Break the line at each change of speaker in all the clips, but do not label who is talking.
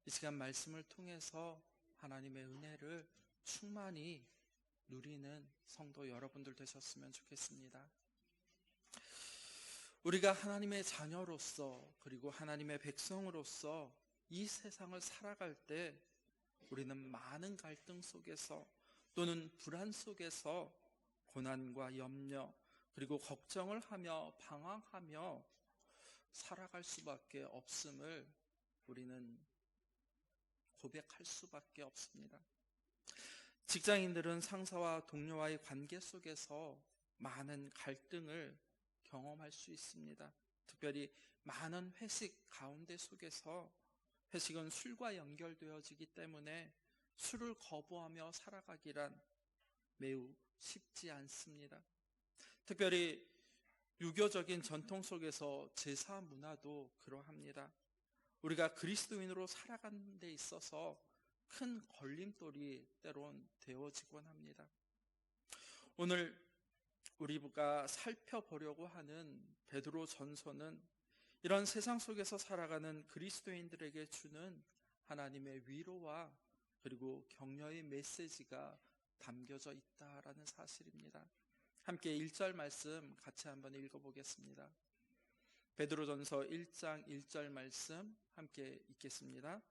이 시간 말씀을 통해서 하나님의 은혜를 충만히 누리는 성도 여러분들 되셨으면 좋겠습니다. 우리가 하나님의 자녀로서 그리고 하나님의 백성으로서 이 세상을 살아갈 때 우리는 많은 갈등 속에서 또는 불안 속에서 고난과 염려 그리고 걱정을 하며 방황하며 살아갈 수밖에 없음을 우리는 고백할 수밖에 없습니다. 직장인들은 상사와 동료와의 관계 속에서 많은 갈등을 경험할 수 있습니다. 특별히 많은 회식 가운데 속에서 회식은 술과 연결되어지기 때문에 술을 거부하며 살아가기란 매우 쉽지 않습니다. 특별히 유교적인 전통 속에서 제사 문화도 그러합니다. 우리가 그리스도인으로 살아가는 데 있어서 큰 걸림돌이 때론 되어지곤 합니다. 오늘 우리가 살펴보려고 하는 베드로 전서는 이런 세상 속에서 살아가는 그리스도인들에게 주는 하나님의 위로와 그리고 격려의 메시지가 담겨져 있다라는 사실입니다. 함께 1절 말씀 같이 한번 읽어보겠습니다. 베드로전서 1장 1절 말씀 함께 읽겠습니다.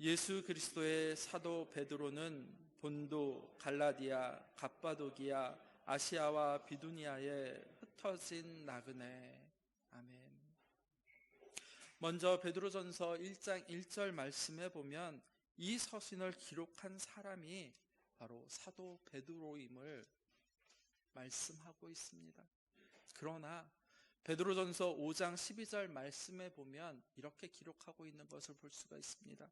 예수 그리스도의 사도 베드로는 본도, 갈라디아, 갑바도기아, 아시아와 비두니아에 흩어진 나그네. 아멘. 먼저 베드로전서 1장 1절 말씀에 보면 이 서신을 기록한 사람이 바로 사도 베드로임을 말씀하고 있습니다. 그러나 베드로전서 5장 12절 말씀에 보면 이렇게 기록하고 있는 것을 볼 수가 있습니다.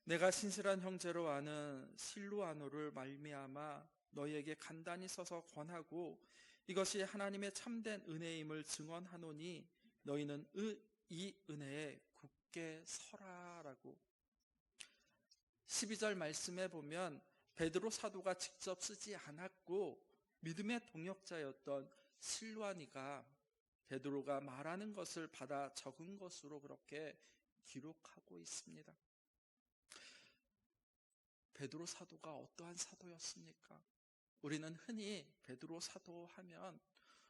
내가 신실한 형제로 아는 실루아노를 말미암아 너희에게 간단히 써서 권하고 이것이 하나님의 참된 은혜임을 증언하노니 너희는 이 은혜에 굳게 서라라고. 12절 말씀에 보면 베드로 사도가 직접 쓰지 않았고 믿음의 동역자였던 실루아니가 베드로가 말하는 것을 받아 적은 것으로 그렇게 기록하고 있습니다. 베드로 사도가 어떠한 사도였습니까? 우리는 흔히 베드로 사도 하면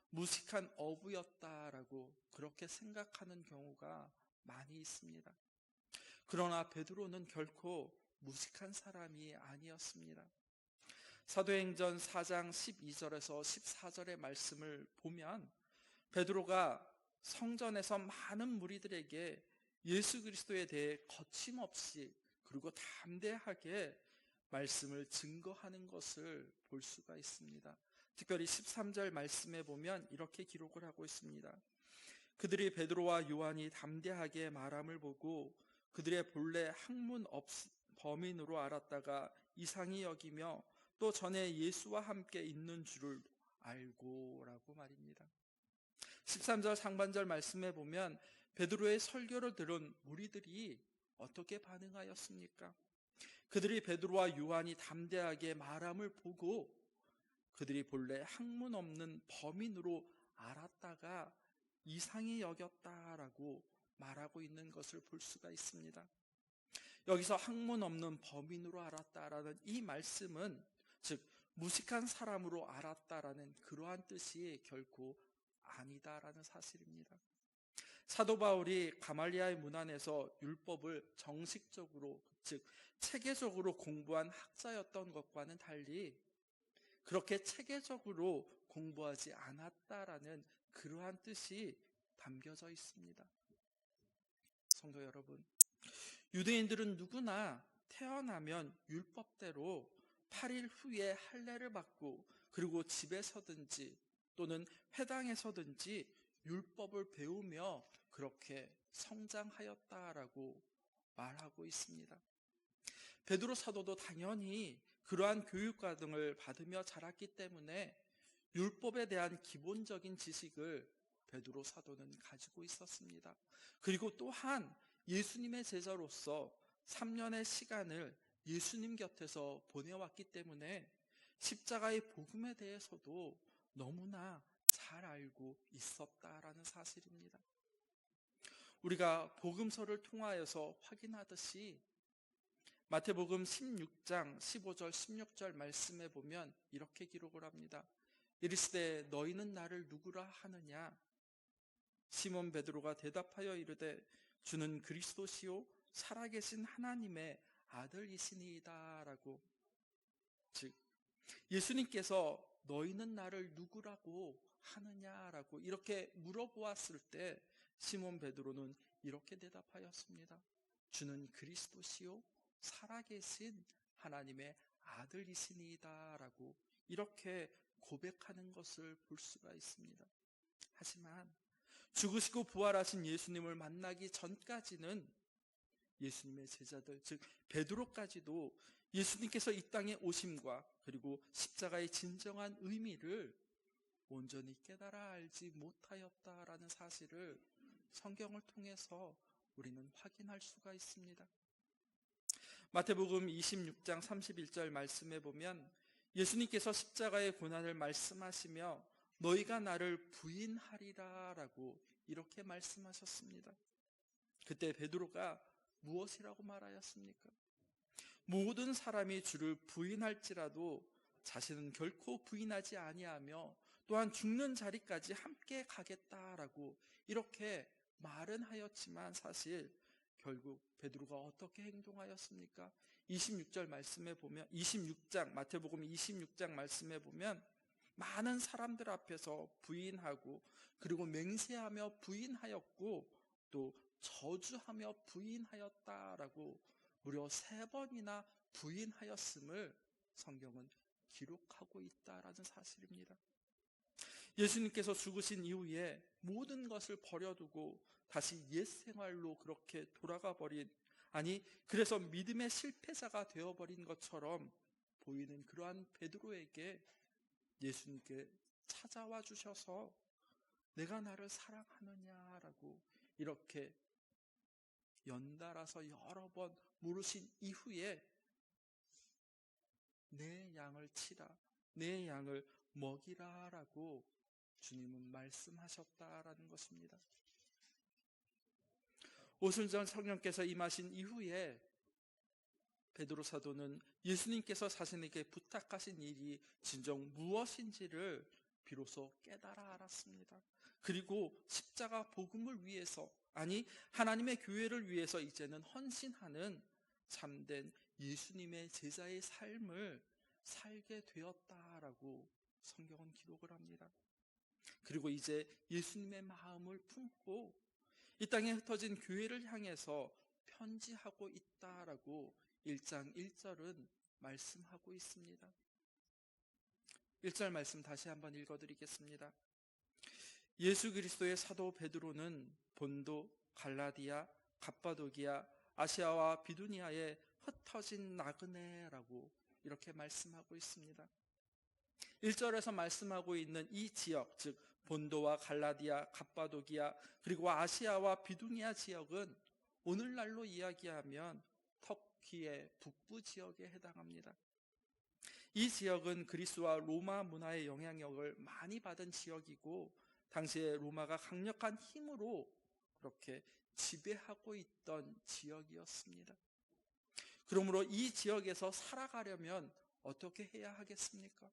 무식한 어부였다라고 그렇게 생각하는 경우가 많이 있습니다. 그러나 베드로는 결코 무식한 사람이 아니었습니다. 사도행전 4장 12절에서 14절의 말씀을 보면 베드로가 성전에서 많은 무리들에게 예수 그리스도에 대해 거침없이 그리고 담대하게 말씀을 증거하는 것을 볼 수가 있습니다. 특별히 13절 말씀에 보면 이렇게 기록을 하고 있습니다. 그들이 베드로와 요한이 담대하게 말함을 보고 그들의 본래 학문 범인으로 알았다가 이상히 여기며 또 전에 예수와 함께 있는 줄을 알고라고 말입니다. 13절 상반절 말씀에 보면 베드로의 설교를 들은 무리들이 어떻게 반응하였습니까? 그들이 베드로와 요한이 담대하게 말함을 보고 그들이 본래 학문 없는 범인으로 알았다가 이상히 여겼다라고 말하고 있는 것을 볼 수가 있습니다. 여기서 학문 없는 범인으로 알았다라는 이 말씀은 즉 무식한 사람으로 알았다라는 그러한 뜻이 결코 아니다라는 사실입니다. 사도 바울이 가말리아의 문안에서 율법을 정식적으로 즉 체계적으로 공부한 학자였던 것과는 달리 그렇게 체계적으로 공부하지 않았다라는 그러한 뜻이 담겨져 있습니다. 성도 여러분, 유대인들은 누구나 태어나면 율법대로 8일 후에 할례를 받고 그리고 집에서든지 또는 회당에서든지 율법을 배우며 그렇게 성장하였다라고 말하고 있습니다. 베드로 사도도 당연히 그러한 교육과 등을 받으며 자랐기 때문에 율법에 대한 기본적인 지식을 베드로 사도는 가지고 있었습니다. 그리고 또한 예수님의 제자로서 3년의 시간을 예수님 곁에서 보내왔기 때문에 십자가의 복음에 대해서도 너무나 잘 알고 있었다라는 사실입니다. 우리가 복음서를 통하여서 확인하듯이 마태복음 16장 15절 16절 말씀에 보면 이렇게 기록을 합니다. 이르시되 너희는 나를 누구라 하느냐? 시몬 베드로가 대답하여 이르되 주는 그리스도시요 살아계신 하나님의 아들이시니이다 라고. 즉 예수님께서 너희는 나를 누구라고 하느냐라고 이렇게 물어보았을 때 시몬 베드로는 이렇게 대답하였습니다. 주는 그리스도시요 살아계신 하나님의 아들이시니이다 라고 이렇게 고백하는 것을 볼 수가 있습니다. 하지만 죽으시고 부활하신 예수님을 만나기 전까지는 예수님의 제자들, 즉 베드로까지도 예수님께서 이 땅에 오심과 그리고 십자가의 진정한 의미를 온전히 깨달아 알지 못하였다라는 사실을 성경을 통해서 우리는 확인할 수가 있습니다. 마태복음 26장 31절 말씀에 보면 예수님께서 십자가의 고난을 말씀하시며 너희가 나를 부인하리라 라고 이렇게 말씀하셨습니다. 그때 베드로가 무엇이라고 말하였습니까? 모든 사람이 주를 부인할지라도 자신은 결코 부인하지 아니하며 또한 죽는 자리까지 함께 가겠다라고 이렇게 말은 하였지만 사실 결국 베드로가 어떻게 행동하였습니까? 26절 말씀에 보면 26장 마태복음 26장 말씀에 보면 많은 사람들 앞에서 부인하고 그리고 맹세하며 부인하였고 또 저주하며 부인하였다라고 무려 3번이나 부인하였음을 성경은 기록하고 있다라는 사실입니다. 예수님께서 죽으신 이후에 모든 것을 버려두고 다시 옛 생활로 그렇게 돌아가 버린, 아니 그래서 믿음의 실패자가 되어버린 것처럼 보이는 그러한 베드로에게 예수님께 찾아와 주셔서 내가 나를 사랑하느냐라고 이렇게 연달아서 여러 번 물으신 이후에 내 양을 치라, 내 양을 먹이라라고 주님은 말씀하셨다라는 것입니다. 오순절 성령께서 임하신 이후에 베드로 사도는 예수님께서 자신에게 부탁하신 일이 진정 무엇인지를 비로소 깨달아 알았습니다. 그리고 십자가 복음을 위해서, 아니 하나님의 교회를 위해서 이제는 헌신하는 참된 예수님의 제자의 삶을 살게 되었다라고 성경은 기록을 합니다. 그리고 이제 예수님의 마음을 품고 이 땅에 흩어진 교회를 향해서 편지하고 있다라고 1장 1절은 말씀하고 있습니다. 1절 말씀 다시 한번 읽어드리겠습니다. 예수 그리스도의 사도 베드로는 본도, 갈라디아, 갑바도기아, 아시아와 비두니아에 흩어진 나그네라고 이렇게 말씀하고 있습니다. 1절에서 말씀하고 있는 이 지역, 즉 본도와 갈라디아, 갑바도기아 그리고 아시아와 비두니아 지역은 오늘날로 이야기하면 터키의 북부 지역에 해당합니다. 이 지역은 그리스와 로마 문화의 영향력을 많이 받은 지역이고 당시에 로마가 강력한 힘으로 그렇게 지배하고 있던 지역이었습니다. 그러므로 이 지역에서 살아가려면 어떻게 해야 하겠습니까?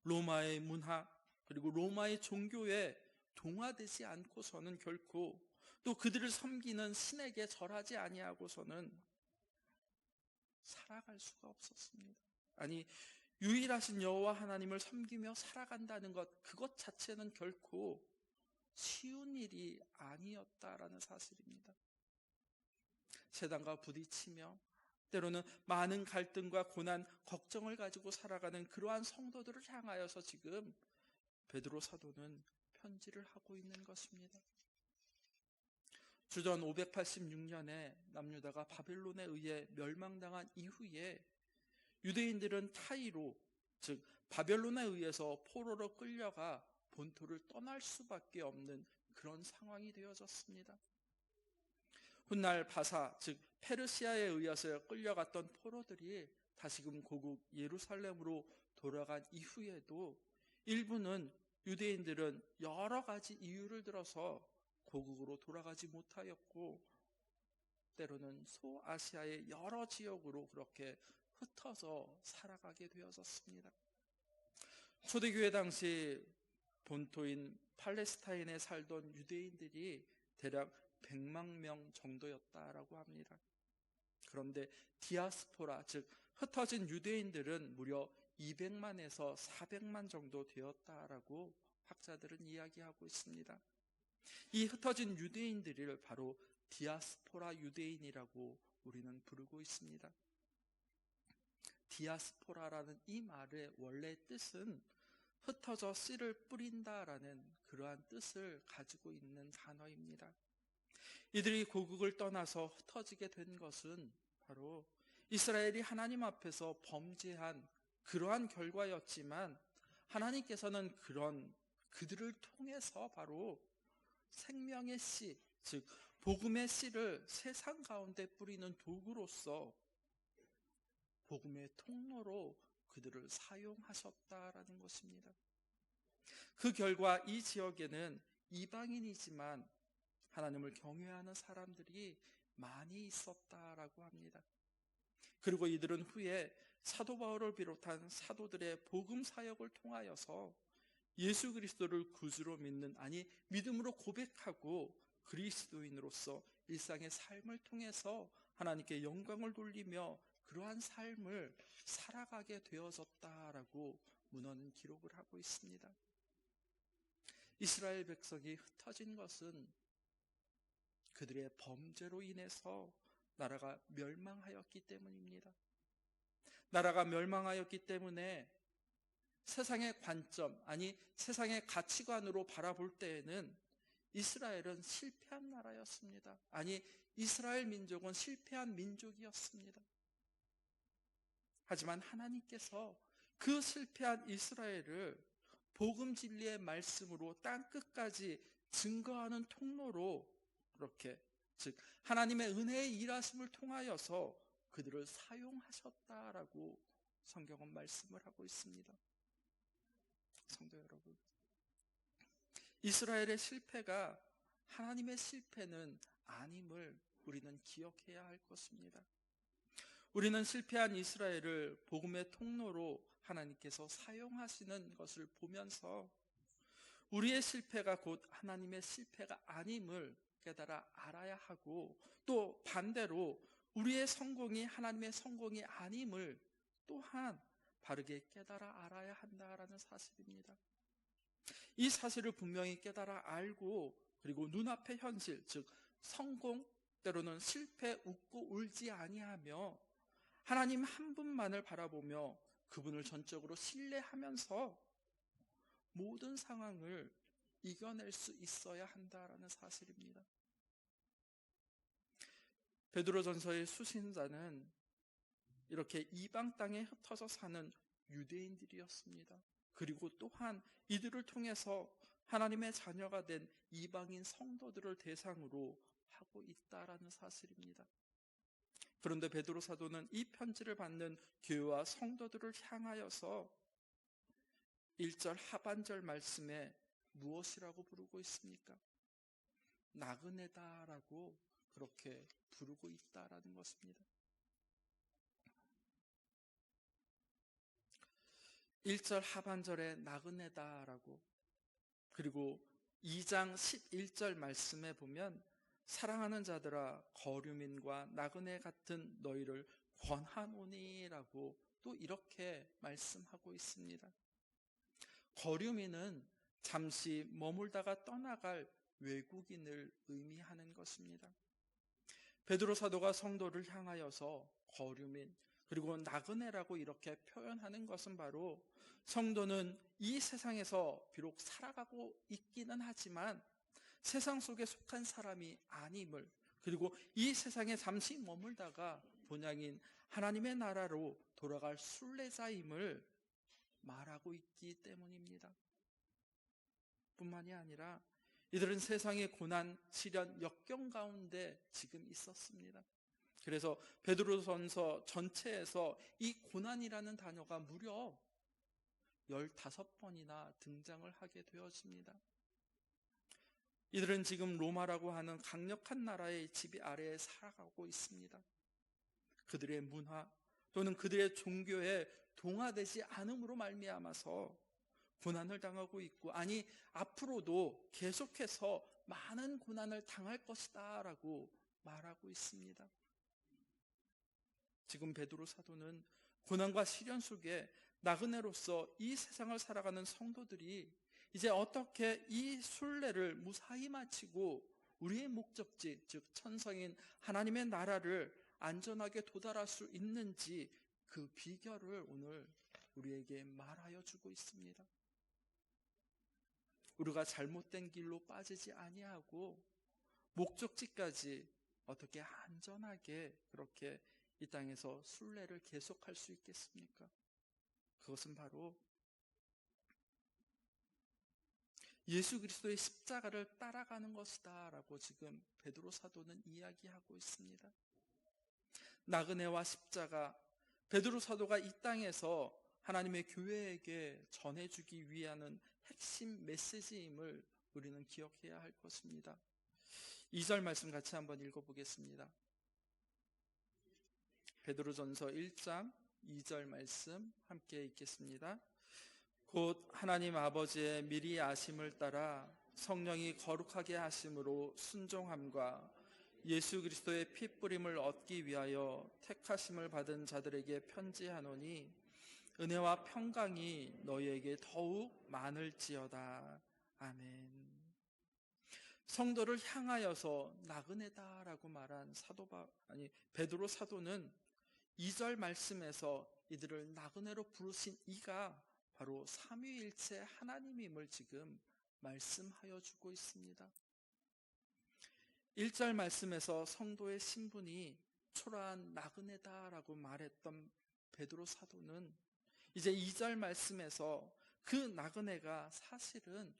로마의 문화 그리고 로마의 종교에 동화되지 않고서는 결코 또 그들을 섬기는 신에게 절하지 아니하고서는 살아갈 수가 없었습니다. 아니 유일하신 여호와 하나님을 섬기며 살아간다는 것, 그것 자체는 결코 쉬운 일이 아니었다라는 사실입니다. 세상과 부딪히며 때로는 많은 갈등과 고난, 걱정을 가지고 살아가는 그러한 성도들을 향하여서 지금 베드로 사도는 편지를 하고 있는 것입니다. 주전 586년에 남유다가 바벨론에 의해 멸망당한 이후에 유대인들은 타이로, 즉 바벨론에 의해서 포로로 끌려가 본토를 떠날 수밖에 없는 그런 상황이 되어졌습니다. 훗날 바사, 즉 페르시아에 의해서 끌려갔던 포로들이 다시금 고국 예루살렘으로 돌아간 이후에도 일부는 유대인들은 여러 가지 이유를 들어서 고국으로 돌아가지 못하였고 때로는 소아시아의 여러 지역으로 그렇게 흩어져 살아가게 되어졌습니다. 초대교회 당시 본토인 팔레스타인에 살던 유대인들이 대략 100만 명 정도였다라고 합니다. 그런데 디아스포라, 즉 흩어진 유대인들은 무려 200만에서 400만 정도 되었다라고 학자들은 이야기하고 있습니다. 이 흩어진 유대인들을 바로 디아스포라 유대인이라고 우리는 부르고 있습니다. 디아스포라라는 이 말의 원래 뜻은 흩어져 씨를 뿌린다라는 그러한 뜻을 가지고 있는 단어입니다. 이들이 고국을 떠나서 흩어지게 된 것은 바로 이스라엘이 하나님 앞에서 범죄한 그러한 결과였지만, 하나님께서는 그들을 통해서 바로 생명의 씨, 즉 복음의 씨를 세상 가운데 뿌리는 도구로서 복음의 통로로 그들을 사용하셨다라는 것입니다. 그 결과 이 지역에는 이방인이지만 하나님을 경외하는 사람들이 많이 있었다라고 합니다. 그리고 이들은 후에 사도 바울을 비롯한 사도들의 복음 사역을 통하여서 예수 그리스도를 구주로 믿는, 아니 믿음으로 고백하고 그리스도인으로서 일상의 삶을 통해서 하나님께 영광을 돌리며 그러한 삶을 살아가게 되어졌다라고 문헌은 기록을 하고 있습니다. 이스라엘 백성이 흩어진 것은 그들의 범죄로 인해서 나라가 멸망하였기 때문입니다. 나라가 멸망하였기 때문에 세상의 관점, 아니 세상의 가치관으로 바라볼 때에는 이스라엘은 실패한 나라였습니다. 아니 이스라엘 민족은 실패한 민족이었습니다. 하지만 하나님께서 그 실패한 이스라엘을 복음 진리의 말씀으로 땅 끝까지 증거하는 통로로 그렇게, 즉 하나님의 은혜의 일하심을 통하여서 그들을 사용하셨다라고 성경은 말씀을 하고 있습니다. 성도 여러분, 이스라엘의 실패가 하나님의 실패는 아님을 우리는 기억해야 할 것입니다. 우리는 실패한 이스라엘을 복음의 통로로 하나님께서 사용하시는 것을 보면서 우리의 실패가 곧 하나님의 실패가 아님을 깨달아 알아야 하고, 또 반대로 우리의 성공이 하나님의 성공이 아님을 또한 바르게 깨달아 알아야 한다라는 사실입니다. 이 사실을 분명히 깨달아 알고, 그리고 눈앞의 현실, 즉 성공, 때로는 실패 웃고 울지 아니하며 하나님 한 분만을 바라보며 그분을 전적으로 신뢰하면서 모든 상황을 이겨낼 수 있어야 한다라는 사실입니다. 베드로전서의 수신자는 이렇게 이방 땅에 흩어져 사는 유대인들이었습니다. 그리고 또한 이들을 통해서 하나님의 자녀가 된 이방인 성도들을 대상으로 하고 있다라는 사실입니다. 그런데 베드로 사도는 이 편지를 받는 교회와 성도들을 향하여서 1절 하반절 말씀에 무엇이라고 부르고 있습니까? 나그네다라고 그렇게 부르고 있다라는 것입니다. 1절 하반절에 나그네다라고, 그리고 2장 11절 말씀에 보면 사랑하는 자들아 거류민과 나그네 같은 너희를 권하노니라고 또 이렇게 말씀하고 있습니다. 거류민은 잠시 머물다가 떠나갈 외국인을 의미하는 것입니다. 베드로 사도가 성도를 향하여서 거류민, 그리고 나그네라고 이렇게 표현하는 것은 바로 성도는 이 세상에서 비록 살아가고 있기는 하지만 세상 속에 속한 사람이 아님을, 그리고 이 세상에 잠시 머물다가 본향인 하나님의 나라로 돌아갈 순례자임을 말하고 있기 때문입니다. 뿐만이 아니라 이들은 세상의 고난, 시련, 역경 가운데 지금 있었습니다. 그래서 베드로전서 전체에서 이 고난이라는 단어가 무려 15번이나 등장을 하게 되어집니다. 이들은 지금 로마라고 하는 강력한 나라의 지배 아래에 살아가고 있습니다. 그들의 문화 또는 그들의 종교에 동화되지 않음으로 말미암아서 고난을 당하고 있고, 아니 앞으로도 계속해서 많은 고난을 당할 것이다 라고 말하고 있습니다. 지금 베드로 사도는 고난과 시련 속에 나그네로서 이 세상을 살아가는 성도들이 이제 어떻게 이 순례를 무사히 마치고 우리의 목적지, 즉 천성인 하나님의 나라를 안전하게 도달할 수 있는지 그 비결을 오늘 우리에게 말하여 주고 있습니다. 우리가 잘못된 길로 빠지지 아니하고 목적지까지 어떻게 안전하게 그렇게 이 땅에서 순례를 계속할 수 있겠습니까? 그것은 바로 예수 그리스도의 십자가를 따라가는 것이다 라고 지금 베드로 사도는 이야기하고 있습니다. 나그네와 십자가, 베드로 사도가 이 땅에서 하나님의 교회에게 전해주기 위한 핵심 메시지임을 우리는 기억해야 할 것입니다. 2절 말씀 같이 한번 읽어보겠습니다. 베드로전서 1장 2절 말씀 함께 읽겠습니다. 곧 하나님 아버지의 미리 아심을 따라 성령이 거룩하게 하심으로 순종함과 예수 그리스도의 피 뿌림을 얻기 위하여 택하심을 받은 자들에게 편지하노니 은혜와 평강이 너희에게 더욱 많을지어다. 아멘. 성도를 향하여서 나그네다라고 말한 베드로 사도는 2절 말씀에서 이들을 나그네로 부르신 이가 바로 삼위일체 하나님임을 지금 말씀하여 주고 있습니다. 1절 말씀에서 성도의 신분이 초라한 나그네다라고 말했던 베드로 사도는 이제 2절 말씀에서 그 나그네가 사실은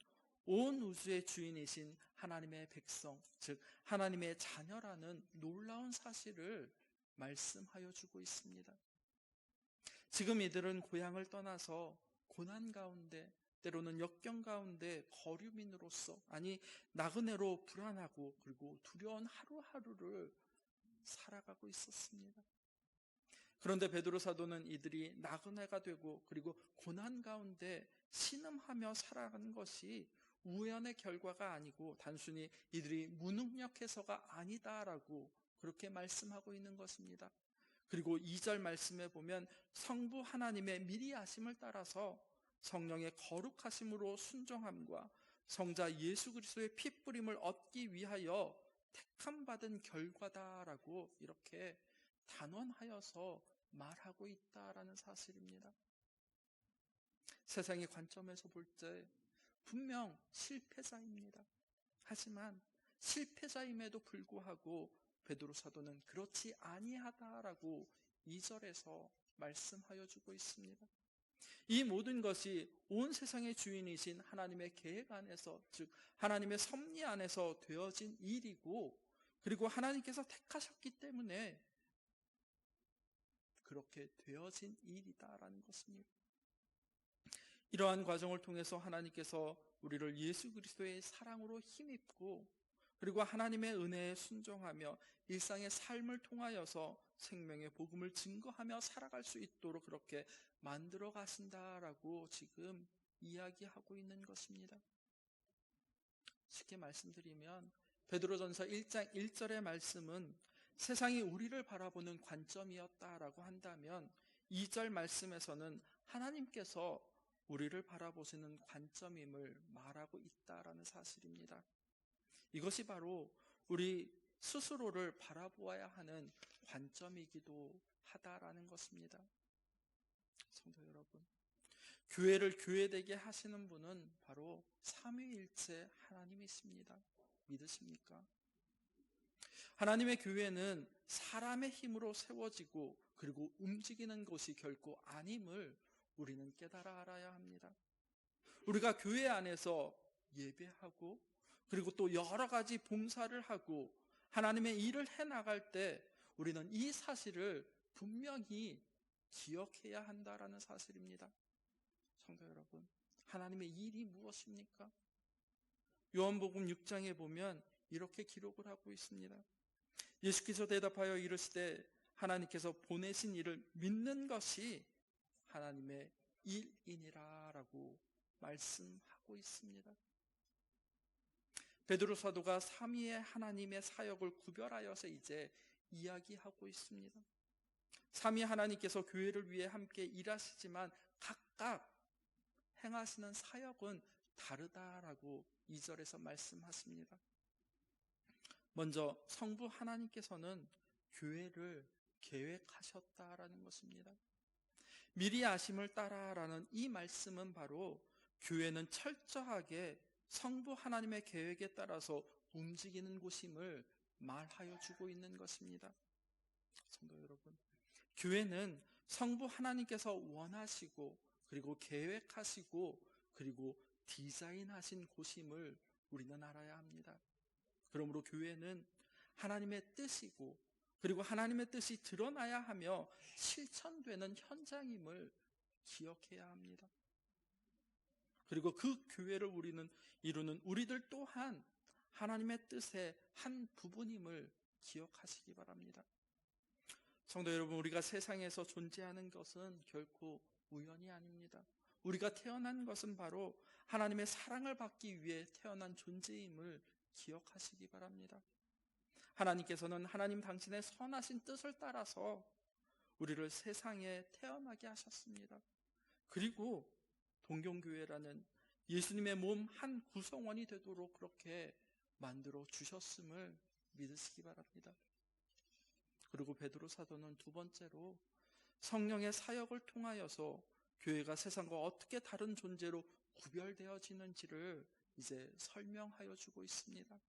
온 우주의 주인이신 하나님의 백성, 즉 하나님의 자녀라는 놀라운 사실을 말씀하여 주고 있습니다. 지금 이들은 고향을 떠나서 고난 가운데, 때로는 역경 가운데 거류민으로서, 아니 나그네로 불안하고 그리고 두려운 하루하루를 살아가고 있었습니다. 그런데 베드로 사도는 이들이 나그네가 되고 그리고 고난 가운데 신음하며 살아가는 것이 우연의 결과가 아니고 단순히 이들이 무능력해서가 아니다라고 그렇게 말씀하고 있는 것입니다. 그리고 2절 말씀에 보면 성부 하나님의 미리 아심을 따라서 성령의 거룩하심으로 순종함과 성자 예수 그리스도의 피 뿌림을 얻기 위하여 택함받은 결과다라고 이렇게 단언하여서 말하고 있다라는 사실입니다. 세상의 관점에서 볼 때 분명 실패자입니다. 하지만 실패자임에도 불구하고 베드로 사도는 그렇지 아니하다라고 2절에서 말씀하여 주고 있습니다. 이 모든 것이 온 세상의 주인이신 하나님의 계획 안에서, 즉 하나님의 섭리 안에서 되어진 일이고, 그리고 하나님께서 택하셨기 때문에 그렇게 되어진 일이다라는 것입니다. 이러한 과정을 통해서 하나님께서 우리를 예수 그리스도의 사랑으로 힘입고 그리고 하나님의 은혜에 순종하며 일상의 삶을 통하여서 생명의 복음을 증거하며 살아갈 수 있도록 그렇게 만들어 가신다라고 지금 이야기하고 있는 것입니다. 쉽게 말씀드리면 베드로전서 1장 1절의 말씀은 세상이 우리를 바라보는 관점이었다라고 한다면 2절 말씀에서는 하나님께서 우리를 바라보시는 관점임을 말하고 있다라는 사실입니다. 이것이 바로 우리 스스로를 바라보아야 하는 관점이기도 하다라는 것입니다. 성도 여러분, 교회를 교회되게 하시는 분은 바로 삼위일체 하나님이십니다. 믿으십니까? 하나님의 교회는 사람의 힘으로 세워지고 그리고 움직이는 것이 결코 아님을 우리는 깨달아 알아야 합니다. 우리가 교회 안에서 예배하고 그리고 또 여러 가지 봉사를 하고 하나님의 일을 해나갈 때 우리는 이 사실을 분명히 기억해야 한다라는 사실입니다. 성도 여러분, 하나님의 일이 무엇입니까? 요한복음 6장에 보면 이렇게 기록을 하고 있습니다. 예수께서 대답하여 이르시되 하나님께서 보내신 이를 믿는 것이 하나님의 일이니라 라고 말씀하고 있습니다. 베드로 사도가 삼위의 하나님의 사역을 구별하여서 이제 이야기하고 있습니다. 삼위 하나님께서 교회를 위해 함께 일하시지만 각각 행하시는 사역은 다르다라고 2절에서 말씀하십니다. 먼저 성부 하나님께서는 교회를 계획하셨다라는 것입니다. 미리 아심을 따라라는 이 말씀은 바로 교회는 철저하게 성부 하나님의 계획에 따라서 움직이는 곳임을 말하여 주고 있는 것입니다. 성도 여러분, 교회는 성부 하나님께서 원하시고 그리고 계획하시고 그리고 디자인하신 곳임을 우리는 알아야 합니다. 그러므로 교회는 하나님의 뜻이고 그리고 하나님의 뜻이 드러나야 하며 실천되는 현장임을 기억해야 합니다. 그리고 그 교회를 우리는 이루는 우리들 또한 하나님의 뜻의 한 부분임을 기억하시기 바랍니다. 성도 여러분, 우리가 세상에서 존재하는 것은 결코 우연이 아닙니다. 우리가 태어난 것은 바로 하나님의 사랑을 받기 위해 태어난 존재임을 기억하시기 바랍니다. 하나님께서는 하나님 당신의 선하신 뜻을 따라서 우리를 세상에 태어나게 하셨습니다. 그리고 동경교회라는 예수님의 몸 한 구성원이 되도록 그렇게 만들어 주셨음을 믿으시기 바랍니다. 그리고 베드로 사도는 두 번째로 성령의 사역을 통하여서 교회가 세상과 어떻게 다른 존재로 구별되어지는지를 이제 설명하여 주고 있습니다.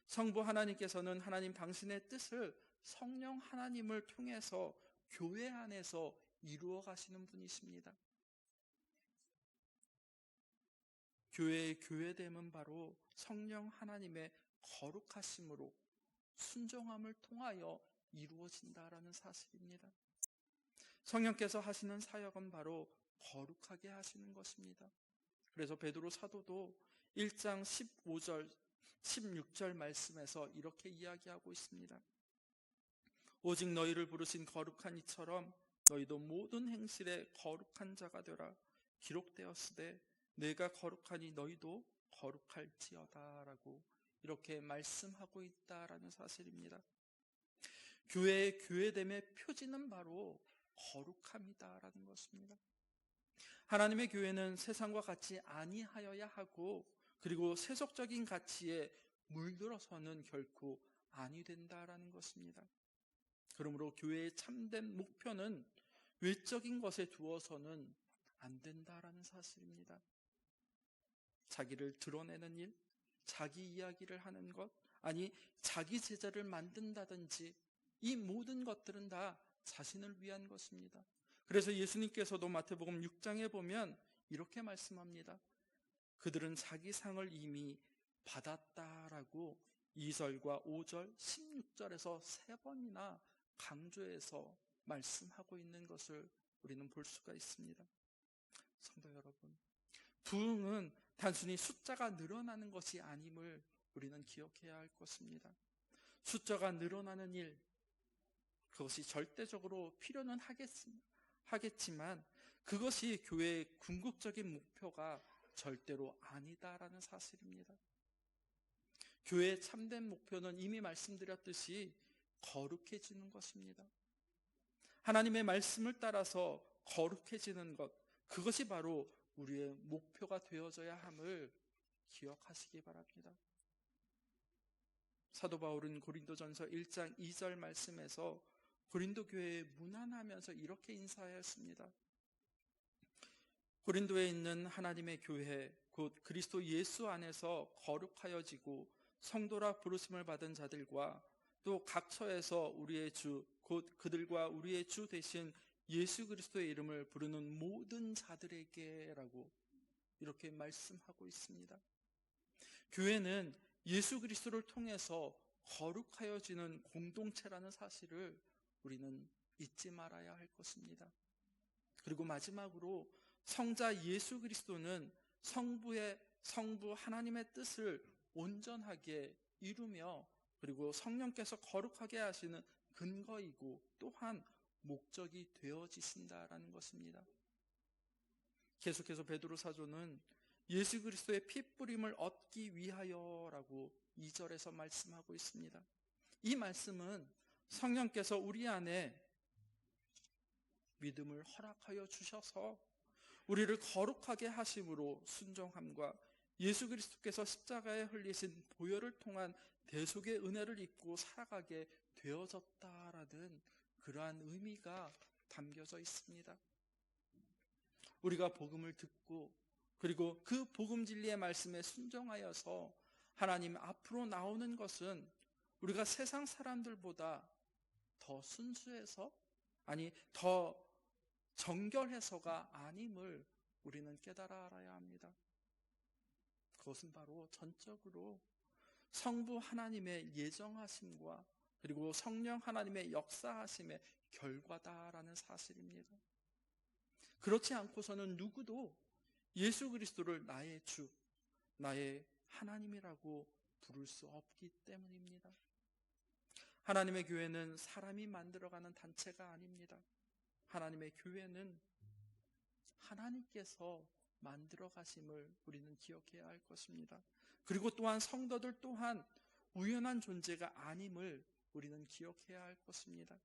성부 하나님께서는 하나님 당신의 뜻을 성령 하나님을 통해서 교회 안에서 이루어 가시는 분이십니다. 교회의 교회됨은 바로 성령 하나님의 거룩하심으로 순종함을 통하여 이루어진다라는 사실입니다. 성령께서 하시는 사역은 바로 거룩하게 하시는 것입니다. 그래서 베드로 사도도 1장 15절 16절 말씀에서 이렇게 이야기하고 있습니다. 오직 너희를 부르신 거룩한 이처럼 너희도 모든 행실에 거룩한 자가 되라. 기록되었으되 내가 거룩하니 너희도 거룩할지어다 라고 이렇게 말씀하고 있다라는 사실입니다. 교회의 교회됨의 표지는 바로 거룩함이다라는 것입니다. 하나님의 교회는 세상과 같이 아니하여야 하고 그리고 세속적인 가치에 물들어서는 결코 아니 된다라는 것입니다. 그러므로 교회의 참된 목표는 외적인 것에 두어서는 안 된다라는 사실입니다. 자기를 드러내는 일, 자기 이야기를 하는 것, 아니 자기 제자를 만든다든지 이 모든 것들은 다 자신을 위한 것입니다. 그래서 예수님께서도 마태복음 6장에 보면 이렇게 말씀합니다. 그들은 자기 상을 이미 받았다라고 2절과 5절, 16절에서 3번이나 강조해서 말씀하고 있는 것을 우리는 볼 수가 있습니다. 성도 여러분, 부흥은 단순히 숫자가 늘어나는 것이 아님을 우리는 기억해야 할 것입니다. 숫자가 늘어나는 일, 그것이 절대적으로 필요는 하겠지만 그것이 교회의 궁극적인 목표가 절대로 아니다라는 사실입니다. 교회의 참된 목표는 이미 말씀드렸듯이 거룩해지는 것입니다. 하나님의 말씀을 따라서 거룩해지는 것, 그것이 바로 우리의 목표가 되어져야 함을 기억하시기 바랍니다. 사도 바울은 고린도전서 1장 2절 말씀에서 고린도 교회에 문안하면서 이렇게 인사하였습니다. 고린도에 있는 하나님의 교회 곧 그리스도 예수 안에서 거룩하여지고 성도라 부르심을 받은 자들과 또 각처에서 우리의 주 곧 그들과 우리의 주 되신 예수 그리스도의 이름을 부르는 모든 자들에게라고 이렇게 말씀하고 있습니다. 교회는 예수 그리스도를 통해서 거룩하여지는 공동체라는 사실을 우리는 잊지 말아야 할 것입니다. 그리고 마지막으로 성자 예수 그리스도는 성부의 성부 하나님의 뜻을 온전하게 이루며 그리고 성령께서 거룩하게 하시는 근거이고 또한 목적이 되어지신다라는 것입니다. 계속해서 베드로 사도는 예수 그리스도의 피 뿌림을 얻기 위하여라고 2절에서 말씀하고 있습니다. 이 말씀은 성령께서 우리 안에 믿음을 허락하여 주셔서 우리를 거룩하게 하심으로 순종함과 예수 그리스도께서 십자가에 흘리신 보혈을 통한 대속의 은혜를 입고 살아가게 되어졌다라는 그러한 의미가 담겨져 있습니다. 우리가 복음을 듣고 그리고 그 복음 진리의 말씀에 순종하여서 하나님 앞으로 나오는 것은 우리가 세상 사람들보다 더 순수해서 더 정결해서가 아님을 우리는 깨달아 알아야 합니다. 그것은 바로 전적으로 성부 하나님의 예정하심과 그리고 성령 하나님의 역사하심의 결과다라는 사실입니다. 그렇지 않고서는 누구도 예수 그리스도를 나의 주, 나의 하나님이라고 부를 수 없기 때문입니다. 하나님의 교회는 사람이 만들어가는 단체가 아닙니다. 하나님의 교회는 하나님께서 만들어 가심을 우리는 기억해야 할 것입니다. 그리고 또한 성도들 또한 우연한 존재가 아님을 우리는 기억해야 할 것입니다.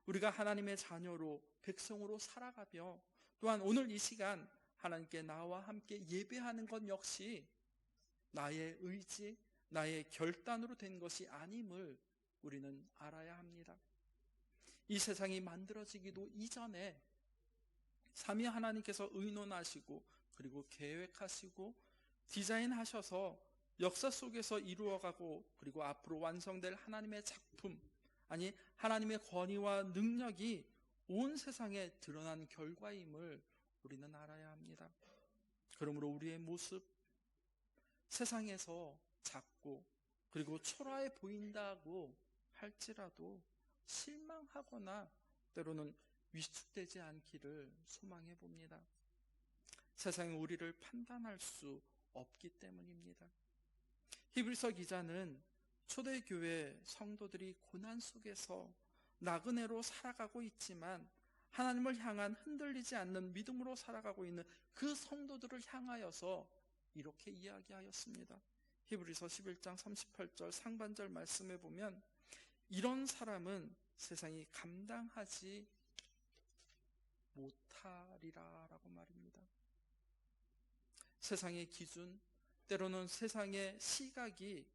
우리가 하나님의 자녀로 백성으로 살아가며 또한 오늘 이 시간 하나님께 나와 함께 예배하는 것 역시 나의 의지, 나의 결단으로 된 것이 아님을 우리는 알아야 합니다. 이 세상이 만들어지기도 이전에 삼위 하나님께서 의논하시고 그리고 계획하시고 디자인하셔서 역사 속에서 이루어가고 그리고 앞으로 완성될 하나님의 작품, 하나님의 권위와 능력이 온 세상에 드러난 결과임을 우리는 알아야 합니다. 그러므로 우리의 모습, 세상에서 작고 그리고 초라해 보인다고 할지라도 실망하거나 때로는 위축되지 않기를 소망해 봅니다. 세상이 우리를 판단할 수 없기 때문입니다. 히브리서 기자는 초대교회 성도들이 고난 속에서 나그네로 살아가고 있지만 하나님을 향한 흔들리지 않는 믿음으로 살아가고 있는 그 성도들을 향하여서 이렇게 이야기하였습니다. 히브리서 11장 38절 상반절 말씀에 보면 이런 사람은 세상이 감당하지 못하리라 라고 말입니다. 세상의 기준, 때로는 세상의 시각이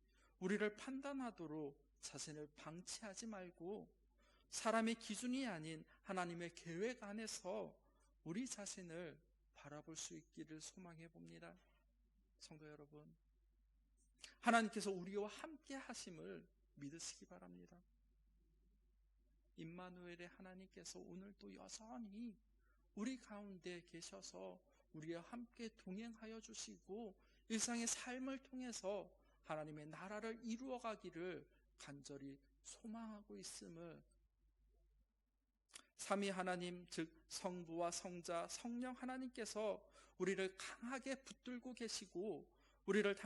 우리를 판단하도록 자신을 방치하지 말고 사람의 기준이 아닌 하나님의 계획 안에서 우리 자신을 바라볼 수 있기를 소망해 봅니다. 성도 여러분, 하나님께서 우리와 함께 하심을 믿으시기 바랍니다. 임마누엘의 하나님께서 오늘도 여전히 우리 가운데 계셔서 우리와 함께 동행하여 주시고 일상의 삶을 통해서 하나님의 나라를 이루어가기를 간절히 소망하고 있음을 삼위 하나님 즉 성부와 성자 성령 하나님께서 우리를 강하게 붙들고 계시고 우리를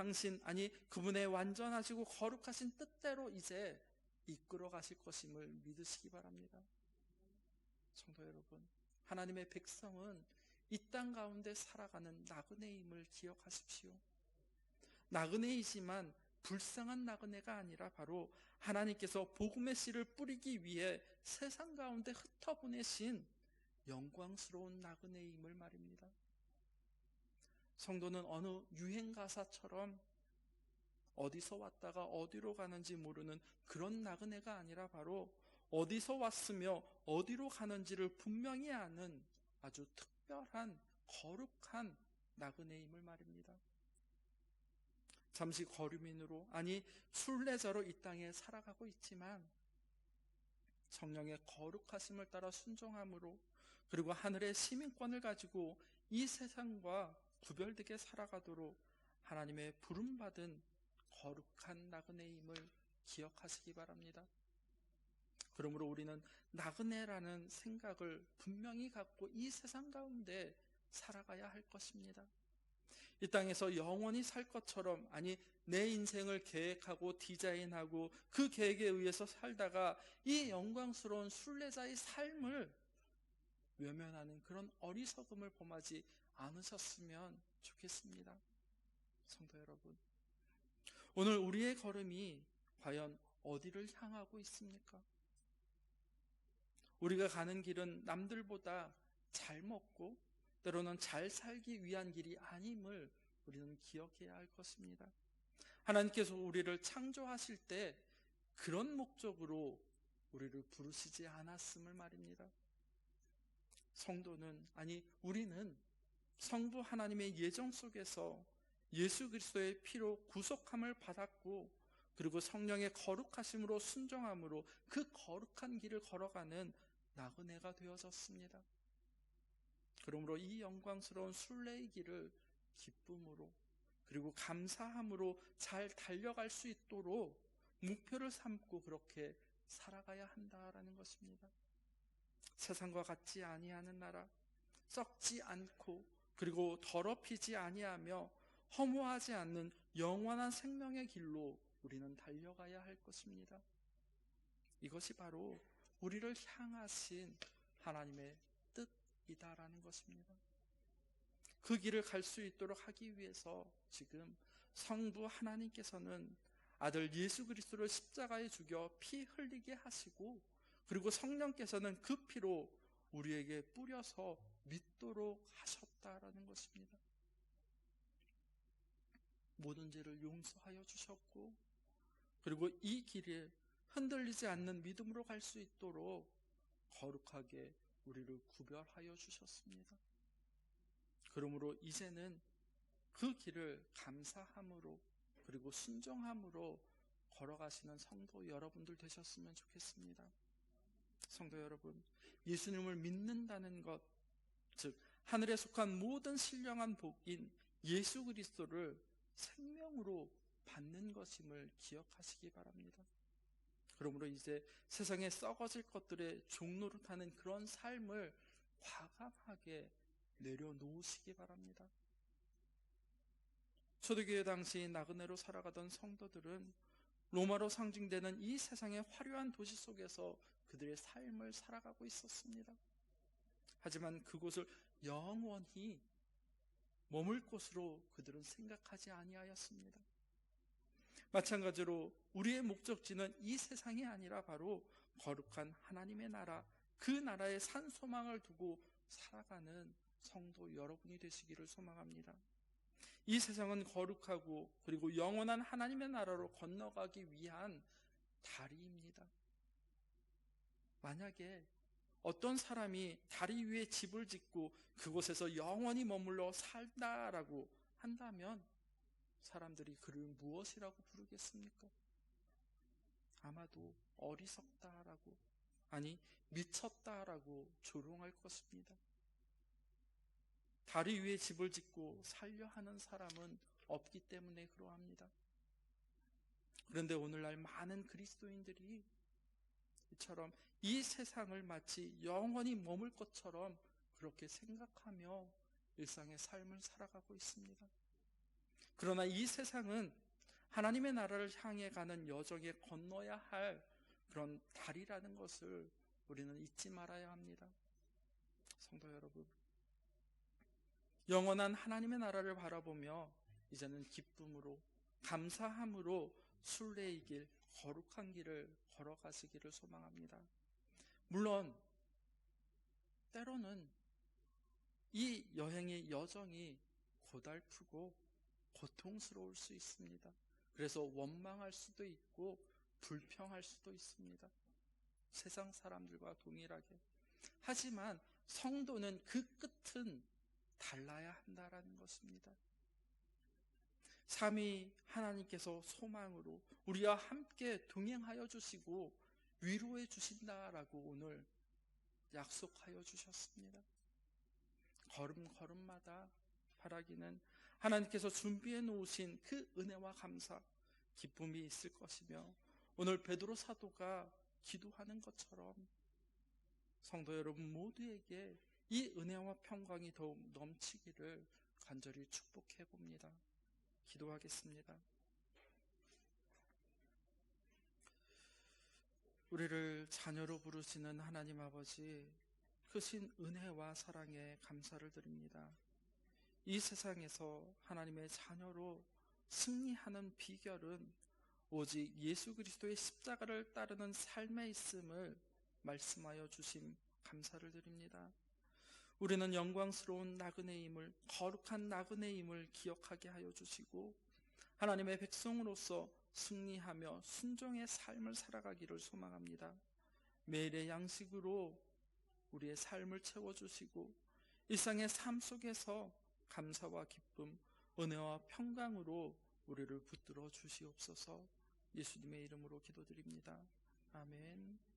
그분의 완전하시고 거룩하신 뜻대로 이제 이끌어 가실 것임을 믿으시기 바랍니다. 성도 여러분, 하나님의 백성은 이 땅 가운데 살아가는 나그네임을 기억하십시오. 나그네이지만 불쌍한 나그네가 아니라 바로 하나님께서 복음의 씨를 뿌리기 위해 세상 가운데 흩어보내신 영광스러운 나그네임을 말입니다. 성도는 어느 유행가사처럼 어디서 왔다가 어디로 가는지 모르는 그런 나그네가 아니라 바로 어디서 왔으며 어디로 가는지를 분명히 아는 아주 특별한 거룩한 나그네임을 말입니다. 잠시 거류민으로 순례자로 이 땅에 살아가고 있지만 성령의 거룩하심을 따라 순종함으로 그리고 하늘의 시민권을 가지고 이 세상과 구별되게 살아가도록 하나님의 부름받은 거룩한 나그네임을 기억하시기 바랍니다. 그러므로 우리는 나그네라는 생각을 분명히 갖고 이 세상 가운데 살아가야 할 것입니다. 이 땅에서 영원히 살 것처럼, 아니 내 인생을 계획하고 디자인하고 그 계획에 의해서 살다가 이 영광스러운 순례자의 삶을 외면하는 그런 어리석음을 범하지 않으셨으면 좋겠습니다. 성도 여러분, 오늘 우리의 걸음이 과연 어디를 향하고 있습니까? 우리가 가는 길은 남들보다 잘 먹고 때로는 잘 살기 위한 길이 아님을 우리는 기억해야 할 것입니다. 하나님께서 우리를 창조하실 때 그런 목적으로 우리를 부르시지 않았음을 말입니다. 성도는, 아니 우리는 성부 하나님의 예정 속에서 예수 그리스도의 피로 구속함을 받았고, 그리고 성령의 거룩하심으로 순종함으로 그 거룩한 길을 걸어가는 나그네가 되어졌습니다. 그러므로 이 영광스러운 순례의 길을 기쁨으로 그리고 감사함으로 잘 달려갈 수 있도록 목표를 삼고 그렇게 살아가야 한다라는 것입니다. 세상과 같지 아니하는 나라, 썩지 않고 그리고 더럽히지 아니하며 허무하지 않는 영원한 생명의 길로 우리는 달려가야 할 것입니다. 이것이 바로 우리를 향하신 하나님의 뜻이다라는 것입니다. 그 길을 갈 수 있도록 하기 위해서 지금 성부 하나님께서는 아들 예수 그리스도를 십자가에 죽여 피 흘리게 하시고, 그리고 성령께서는 그 피로 우리에게 뿌려서 믿도록 하셨다라는 것입니다. 모든 죄를 용서하여 주셨고, 그리고 이 길에 흔들리지 않는 믿음으로 갈 수 있도록 거룩하게 우리를 구별하여 주셨습니다. 그러므로 이제는 그 길을 감사함으로 그리고 순종함으로 걸어가시는 성도 여러분들 되셨으면 좋겠습니다. 성도 여러분, 예수님을 믿는다는 것, 즉 하늘에 속한 모든 신령한 복인 예수 그리스도를 생명으로 받는 것임을 기억하시기 바랍니다. 그러므로 이제 세상에 썩어질 것들의 종노릇하는 그런 삶을 과감하게 내려놓으시기 바랍니다. 초대교회 당시 나그네로 살아가던 성도들은 로마로 상징되는 이 세상의 화려한 도시 속에서 그들의 삶을 살아가고 있었습니다. 하지만 그곳을 영원히 머물 곳으로 그들은 생각하지 아니하였습니다. 마찬가지로 우리의 목적지는 이 세상이 아니라 바로 거룩한 하나님의 나라, 그 나라의 산 소망을 두고 살아가는 성도 여러분이 되시기를 소망합니다. 이 세상은 거룩하고 그리고 영원한 하나님의 나라로 건너가기 위한 다리입니다. 만약에 어떤 사람이 다리 위에 집을 짓고 그곳에서 영원히 머물러 살다라고 한다면 사람들이 그를 무엇이라고 부르겠습니까? 아마도 어리석다라고, 아니 미쳤다라고 조롱할 것입니다. 다리 위에 집을 짓고 살려 하는 사람은 없기 때문에 그러합니다. 그런데 오늘날 많은 그리스도인들이 이처럼 이 세상을 마치 영원히 머물 것처럼 그렇게 생각하며 일상의 삶을 살아가고 있습니다. 그러나 이 세상은 하나님의 나라를 향해 가는 여정에 건너야 할 그런 다리라는 것을 우리는 잊지 말아야 합니다. 성도 여러분, 영원한 하나님의 나라를 바라보며 이제는 기쁨으로 감사함으로 순례의 길, 거룩한 길을 걸어가시기를 소망합니다. 물론 때로는 이 여행의 여정이 고달프고 고통스러울 수 있습니다. 그래서 원망할 수도 있고 불평할 수도 있습니다. 세상 사람들과 동일하게. 하지만 성도는 그 끝은 달라야 한다라는 것입니다. 삼위 하나님께서 소망으로 우리와 함께 동행하여 주시고 위로해 주신다라고 오늘 약속하여 주셨습니다. 걸음걸음마다 바라기는 하나님께서 준비해 놓으신 그 은혜와 감사, 기쁨이 있을 것이며, 오늘 베드로 사도가 기도하는 것처럼 성도 여러분 모두에게 이 은혜와 평강이 더욱 넘치기를 간절히 축복해 봅니다. 기도하겠습니다. 우리를 자녀로 부르시는 하나님 아버지, 크신 은혜와 사랑에 감사를 드립니다. 이 세상에서 하나님의 자녀로 승리하는 비결은 오직 예수 그리스도의 십자가를 따르는 삶에 있음을 말씀하여 주심 감사를 드립니다. 우리는 영광스러운 나그네임을, 거룩한 나그네임을 기억하게 하여 주시고 하나님의 백성으로서 승리하며 순종의 삶을 살아가기를 소망합니다. 매일의 양식으로 우리의 삶을 채워주시고 일상의 삶 속에서 감사와 기쁨, 은혜와 평강으로 우리를 붙들어 주시옵소서. 예수님의 이름으로 기도드립니다. 아멘.